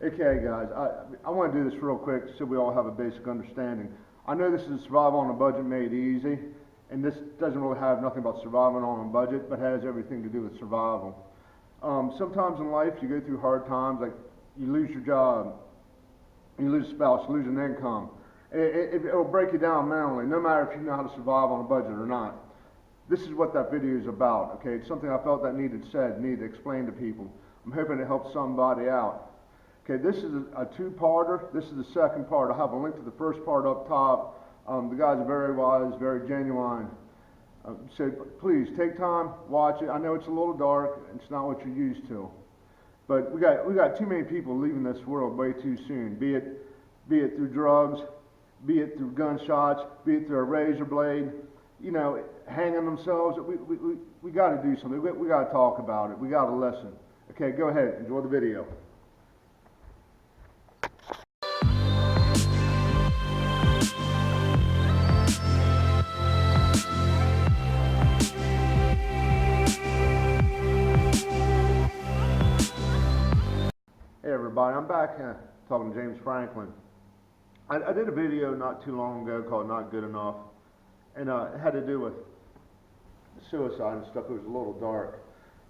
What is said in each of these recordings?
Okay, guys, I want to do this real quick so we all have a basic understanding. I know this is survival on a budget made easy, and this doesn't really have nothing about surviving on a budget, but has everything to do with survival. Sometimes in life you go through hard times, like you lose your job, you lose a spouse, you lose an income. It'll break you down mentally, no matter if you know how to survive on a budget or not. This is what that video is about, okay? It's something I felt that needed said, needed explained to people. I'm hoping it helps somebody out. Okay, this is a two-parter. This is the second part. I'll have a link to the first part up top. The guys are very wise, very genuine. So please take time, watch it. I know it's a little dark. It's not what you're used to, but we got too many people leaving this world way too soon. Be it through drugs, be it through gunshots, be it through a razor blade. You know, hanging themselves. We got to do something. We got to talk about it. We got to listen. Okay, go ahead. Enjoy the video. Hey everybody, I'm back talking to James Franklin. I did a video not too long ago called Not Good Enough, and it had to do with suicide and stuff. It was a little dark,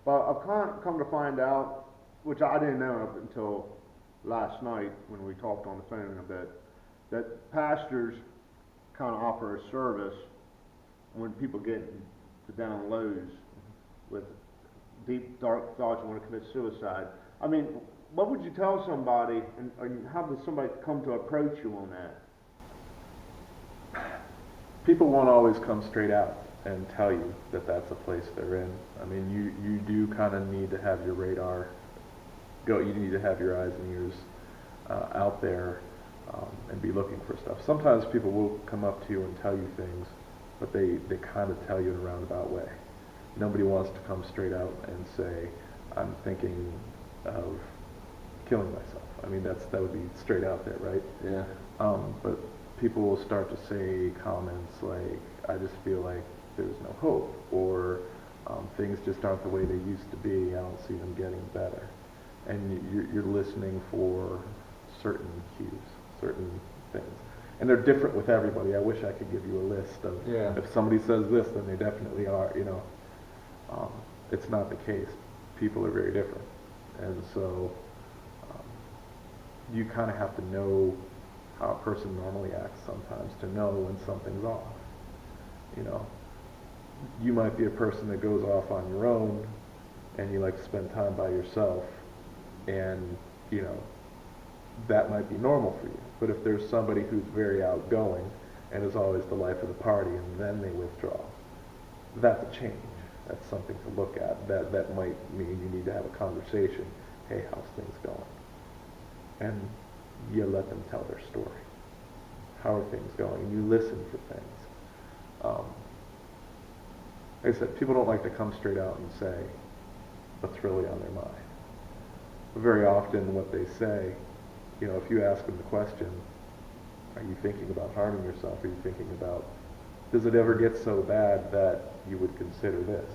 but I've come to find out, which I didn't know up until last night when we talked on the phone a bit, that pastors kind of offer a service when people get to down lows with deep dark thoughts and want to commit suicide. I mean, what would you tell somebody, and how does somebody come to approach you on that? People won't always come straight out and tell you that that's a place they're in. I mean, you do kind of need to have your radar go. You need to have your eyes and ears out there and be looking for stuff. Sometimes people will come up to you and tell you things, but they kind of tell you in a roundabout way. Nobody wants to come straight out and say, I'm thinking of killing myself. I mean, that would be straight out there, right? Yeah. But people will start to say comments like, I just feel like there's no hope, or things just aren't the way they used to be. I don't see them getting better. And you're listening for certain cues, certain things. And they're different with everybody. I wish I could give you a list of, if somebody says this, then they definitely are, you know. It's not the case. People are very different. And so you kind of have to know how a person normally acts sometimes to know when something's off. You know, you might be a person that goes off on your own and you like to spend time by yourself, and you know, that might be normal for you. But if there's somebody who's very outgoing and is always the life of the party and then they withdraw, that's a change. That's something to look at. That might mean you need to have a conversation. Hey, how's things going? And you let them tell their story. How are things going? And you listen for things. Like I said, people don't like to come straight out and say what's really on their mind. But very often what they say, you know, if you ask them the question, are you thinking about harming yourself? Are you thinking about, does it ever get so bad that you would consider this?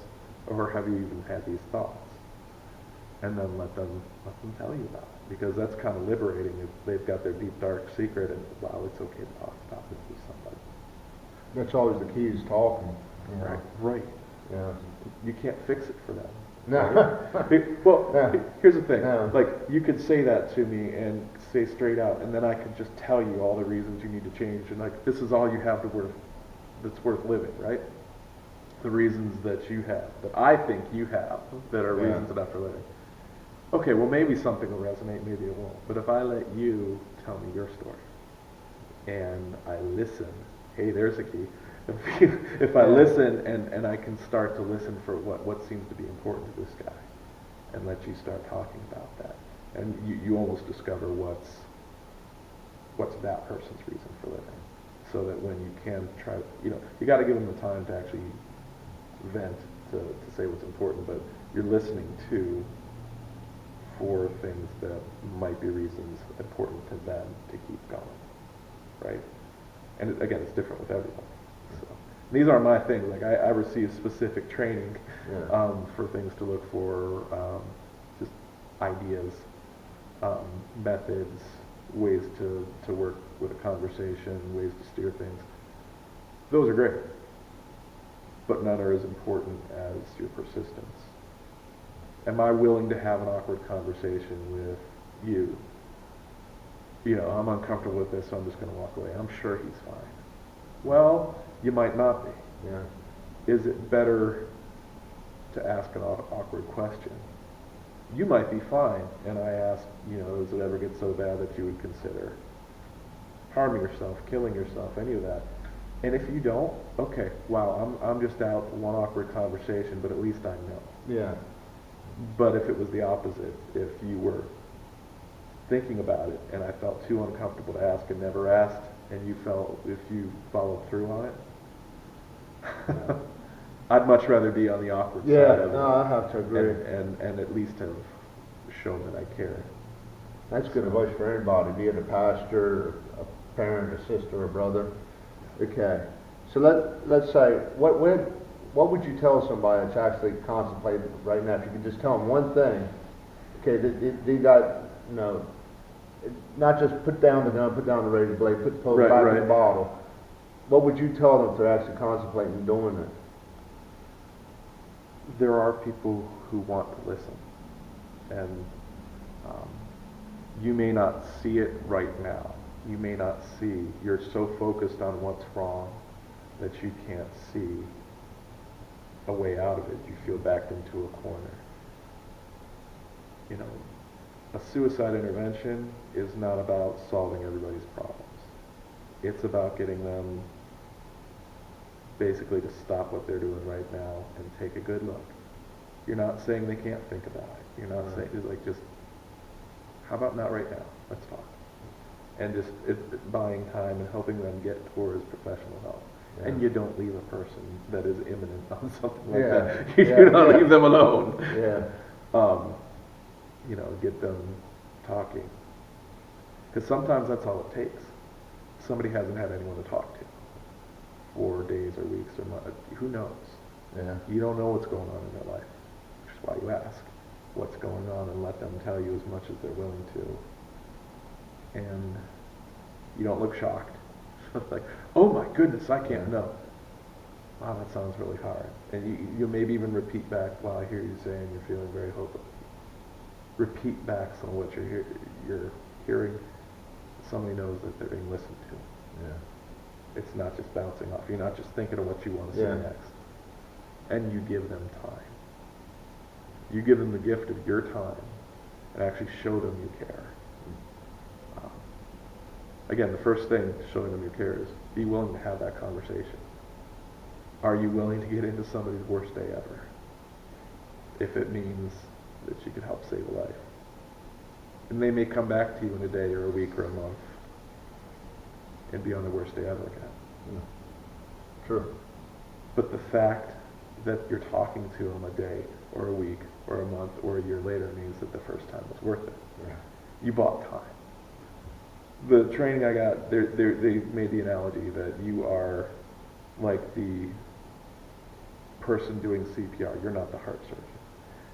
Or have you even had these thoughts? And then let them tell you about it. Because that's kind of liberating if they've got their deep, dark secret and, wow, it's okay to talk about this with somebody. That's always the key, is talking. You know? Right. Yeah. You can't fix it for them. No. Right? Well, Yeah. here's the thing. Yeah. Like, you could say that to me and say straight out, and then I could just tell you all the reasons you need to change, and like, this is all you have that's worth living, right? The reasons that you have, that I think you have, that are reasons enough for living. Okay, well, maybe something will resonate, maybe it won't. But if I let you tell me your story, and I listen, hey, there's a key. If I listen and I can start to listen for what seems to be important to this guy, and let you start talking about that, and you almost discover what's that person's reason for living, so that when you can try, you know, you got to give them the time to actually vent, to say what's important, but you're listening to for things that might be reasons important to them to keep going, right? And again, it's different with everyone. So these aren't my things. Like I receive specific training for things to look for, just ideas methods, ways to work with a conversation, ways to steer things. Those are great, but none are as important as your persistence. Am I willing to have an awkward conversation with you? You know, I'm uncomfortable with this, so I'm just going to walk away. I'm sure he's fine. Well, you might not be. Yeah. Is it better to ask an awkward question? You might be fine, and I ask, you know, does it ever get so bad that you would consider harming yourself, killing yourself, any of that? And if you don't, okay, wow, I'm just out one awkward conversation, but at least I know. Yeah. But if it was the opposite, if you were thinking about it and I felt too uncomfortable to ask and never asked, and you felt if you followed through on it, I'd much rather be on the awkward side of it. No, I have to agree. And at least have shown that I care. That's good advice for anybody, be it a pastor, a parent, a sister, a brother. Okay. So let's say, what would you tell somebody that's actually contemplating right now? If you could just tell them one thing, okay, they got, you know, not just put down the gun, put down the razor blade, put the pill Right, back in right. the bottle. What would you tell them if they're actually contemplating doing it? There are people who want to listen, and you may not see it right now. You may not see. You're so focused on what's wrong that you can't see a way out of it. You feel backed into a corner. You know, a suicide intervention is not about solving everybody's problems. It's about getting them basically to stop what they're doing right now and take a good look. You're not saying they can't think about it. You're not saying, it's like, just, how about not right now? Let's talk. And just buying time and helping them get towards professional help. Yeah. And you don't leave a person that is imminent on something like Yeah. that. You Yeah, do not yeah. leave them alone. Yeah. You know, get them talking. Because sometimes that's all it takes. Somebody hasn't had anyone to talk to for days or weeks or months. Who knows? Yeah. You don't know what's going on in their life, which is why you ask what's going on and let them tell you as much as they're willing to. And you don't look shocked. Like, oh my goodness, I can't know. Wow, that sounds really hard. And you maybe even repeat back, well, I hear you saying you're feeling very hopeless. Repeat back some of what you're hearing. Somebody knows that they're being listened to. Yeah. It's not just bouncing off. You're not just thinking of what you want to Yeah. say next. And you give them time. You give them the gift of your time and actually show them you care. Again, the first thing showing them you care is be willing to have that conversation. Are you willing to get into somebody's worst day ever? If it means that you can help save a life. And they may come back to you in a day or a week or a month and be on their worst day ever again. Yeah. True. But the fact that you're talking to them a day or a week or a month or a year later means that the first time was worth it. Yeah. You bought time. The training I got, they made the analogy that you are like the person doing CPR. You're not the heart surgeon.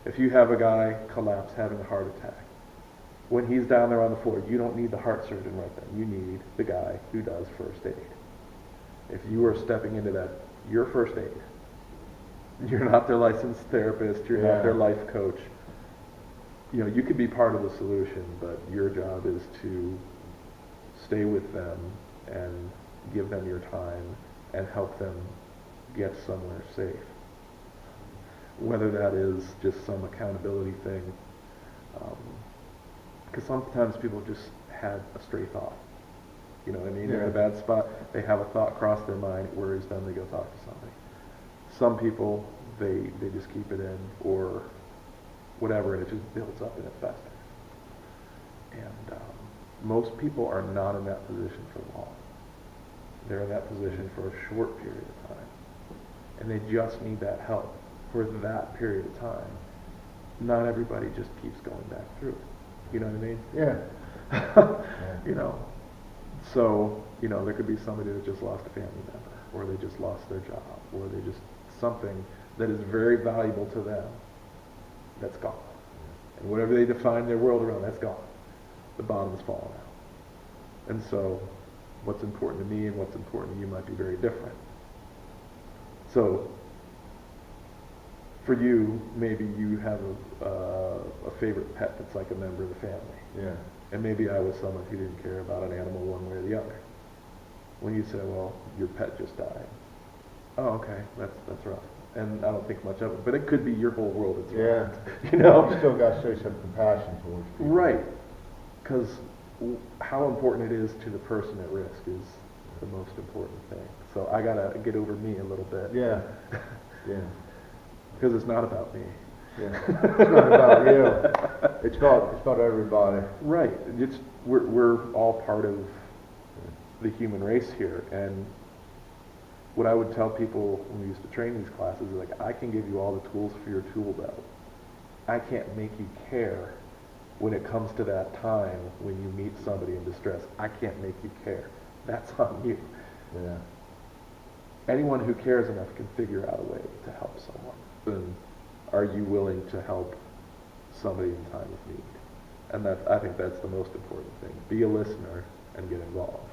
If you have a guy collapse having a heart attack, when he's down there on the floor, you don't need the heart surgeon right then. You need the guy who does first aid. If you are stepping into that, you're first aid. You're not their licensed therapist. You're not their life coach. You know, you could be part of the solution, but your job is to stay with them and give them your time and help them get somewhere safe. Whether that is just some accountability thing, because sometimes people just had a stray thought. You know what I mean? They're in a bad spot. They have a thought cross their mind. It worries them. They go talk to somebody. Some people, they just keep it in or whatever, and it just builds up and it festers. And most people are not in that position for long. They're in that position for a short period of time. And they just need that help for that period of time. Not everybody just keeps going back through it. You know what I mean? Yeah. You know, so, you know, there could be somebody that just lost a family member, or they just lost their job, or they just, something that is very valuable to them, that's gone. And whatever they define their world around, that's gone. the bottom's falling out. And so what's important to me and what's important to you might be very different. So for you, maybe you have a favorite pet that's like a member of the family. Yeah. And maybe I was someone who didn't care about an animal one way or the other. When you say, well, your pet just died. Oh, okay, that's rough. And I don't think much of it, but it could be your whole world is Yeah. rough. You know? You still gotta show some compassion towards people. Right. Because how important it is to the person at risk is the most important thing. So I gotta get over me a little bit. Yeah. Yeah. Because it's not about me. Yeah. It's not about you. It's about everybody. Right. We're all part of the human race here. And what I would tell people when we used to train these classes is like, I can give you all the tools for your tool belt. I can't make you care when it comes to that time when you meet somebody in distress. I can't make you care. That's on you. Yeah. Anyone who cares enough can figure out a way to help someone. And are you willing to help somebody in time of need? And I think that's the most important thing. Be a listener and get involved.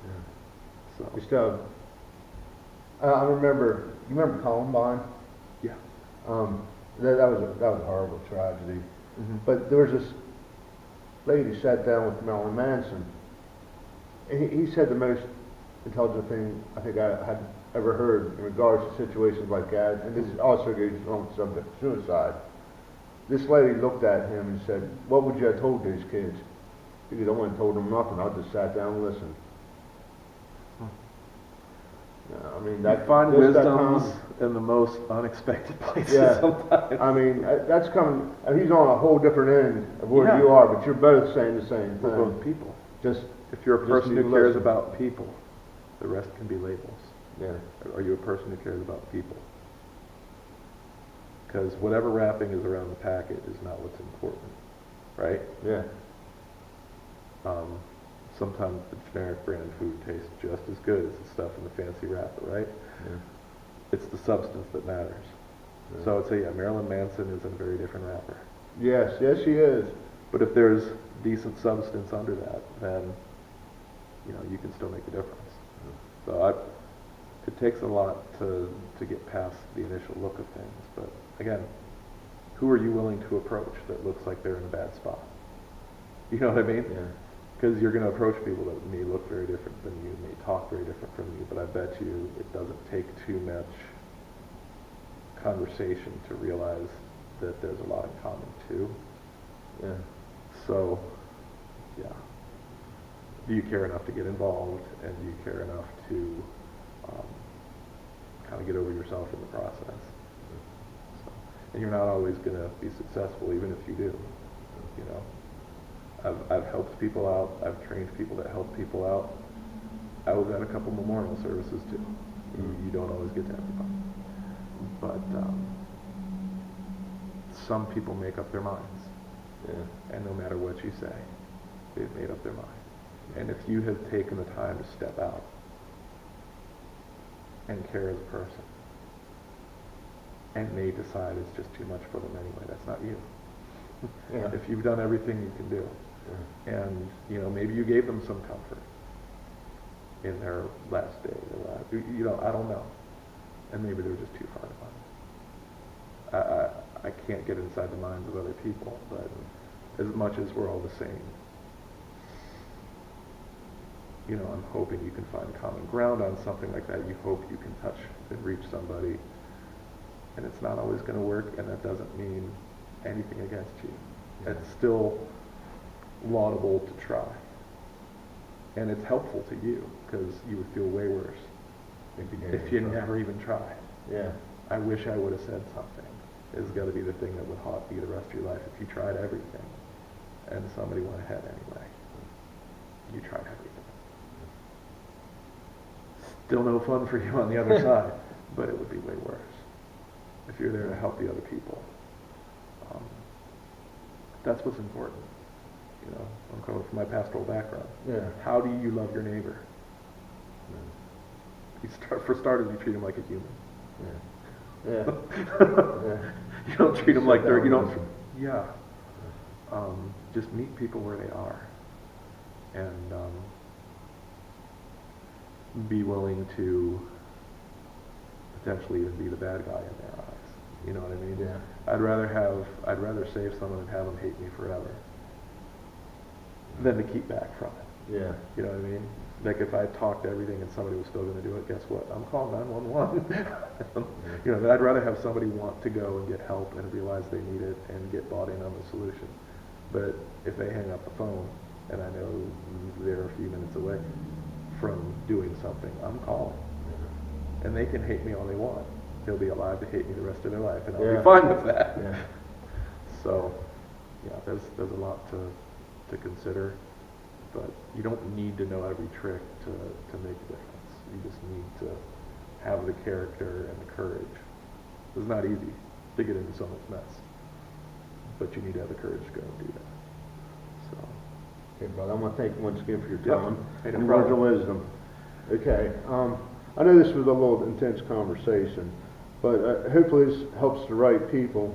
Yeah. So, We still have, I remember, you remember Columbine? yeah. That was a horrible tragedy. Mm-hmm. But there was this lady sat down with Marilyn Manson, and he said the most intelligent thing I think I had ever heard in regards to situations like that, and this also goes on the subject of suicide. This lady looked at him and said, "What would you have told these kids?" He goes, "I wouldn't have told them nothing. I just sat down and listened." I mean, You find wisdoms in the most unexpected places Yeah. sometimes. I mean, that's coming. He's on a whole different end of where Yeah. you are, but you're both saying the same We're both thing. people. Just If you're a Just person need who to cares listen. about people, the rest can be labels. yeah, Are you a person who cares about people? Because whatever wrapping is around the packet is not what's important, right? yeah, Sometimes the generic brand food tastes just as good as the stuff in the fancy wrapper, right? yeah. It's the substance that matters. Yeah. So I would say, yeah, Marilyn Manson is in a very different wrapper. Yes, yes, she is. But if there's decent substance under that, then, you know, you can still make a difference. So it takes a lot to get past the initial look of things. But again, who are you willing to approach that looks like they're in a bad spot? You know what I mean? Yeah, Because you're going to approach people that may look very different than you, may talk very different from you, but I bet you it doesn't take too much conversation to realize that there's a lot in common too. yeah, So, yeah. Do you care enough to get involved, and do you care enough to kind of get over yourself in the process? So, and you're not always going to be successful, even if you do. You know, I've helped people out. I've trained people that help people out. I was at a couple memorial services too. You don't always get to everybody, but some people make up their minds. yeah, And no matter what you say, they've made up their mind. And if you have taken the time to step out and care as a person, and they decide it's just too much for them anyway, that's not you. yeah. If you've done everything you can do, and you know, maybe you gave them some comfort in their last day, their last, you know, I don't know. And maybe they're just too far gone. I can't get inside the minds of other people, but as much as we're all the same, you know, I'm hoping you can find common ground on something like that. You hope you can touch and reach somebody, and it's not always going to work, and that doesn't mean anything against you. Yeah. It's still laudable to try, and it's helpful to you because you would feel way worse if you never even tried. Yeah, I wish I would have said something. Is got to be the thing that would haunt you the rest of your life. If you tried everything, and somebody went ahead anyway, you tried everything. Still no fun for you on the other side, but it would be way worse if you're there to help the other people. That's what's important. You know, I'm coming from my pastoral background. yeah, How do you love your neighbor? For starters, you treat him like a human. yeah, yeah. You don't treat them like they're, you Sit down don't, and yeah. Just meet people where they are. and be willing to potentially even be the bad guy in their eyes. You know what I mean? Yeah. I'd rather save someone and have them hate me forever than to keep back from it. Yeah. You know what I mean? Like if I talked everything and somebody was still going to do it, guess what? I'm calling 911. You know, I'd rather have somebody want to go and get help and realize they need it and get bought in on the solution. But if they hang up the phone and I know they're a few minutes away from doing something, I'm calling. And they can hate me all they want. They'll be alive to hate me the rest of their life, and I'll Yeah. be fine with that. Yeah. So, yeah, there's a lot to consider, but you don't need to know every trick to make a difference. You just need to have the character and the courage. It's not easy to get into someone's mess, but you need to have the courage to go and do that. So, Okay, brother, I want to thank you once again for your Yep. time Hey, no and words of problem. wisdom. Okay, I know this was a little intense conversation, but hopefully this helps the right people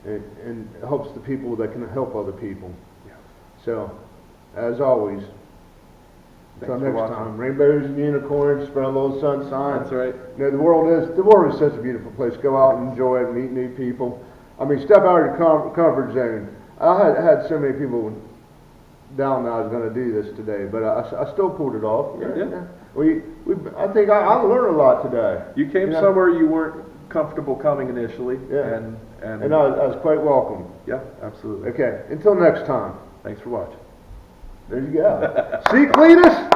and helps the people that can help other people. yeah. So, as always, until Thanks for next watching. time, rainbows and unicorns, spread a little sunshine. That's right. You know, the world is such a beautiful place. Go out and enjoy it, meet new people. I mean, step out of your comfort zone. I had so many people down that I was going to do this today, but I still pulled it off. Yeah. I think I learned a lot today. You came know? somewhere you weren't comfortable coming initially, Yeah. and I was quite welcome. yeah, absolutely. Okay, until next time. Thanks for watching. There you go. See, Cletus?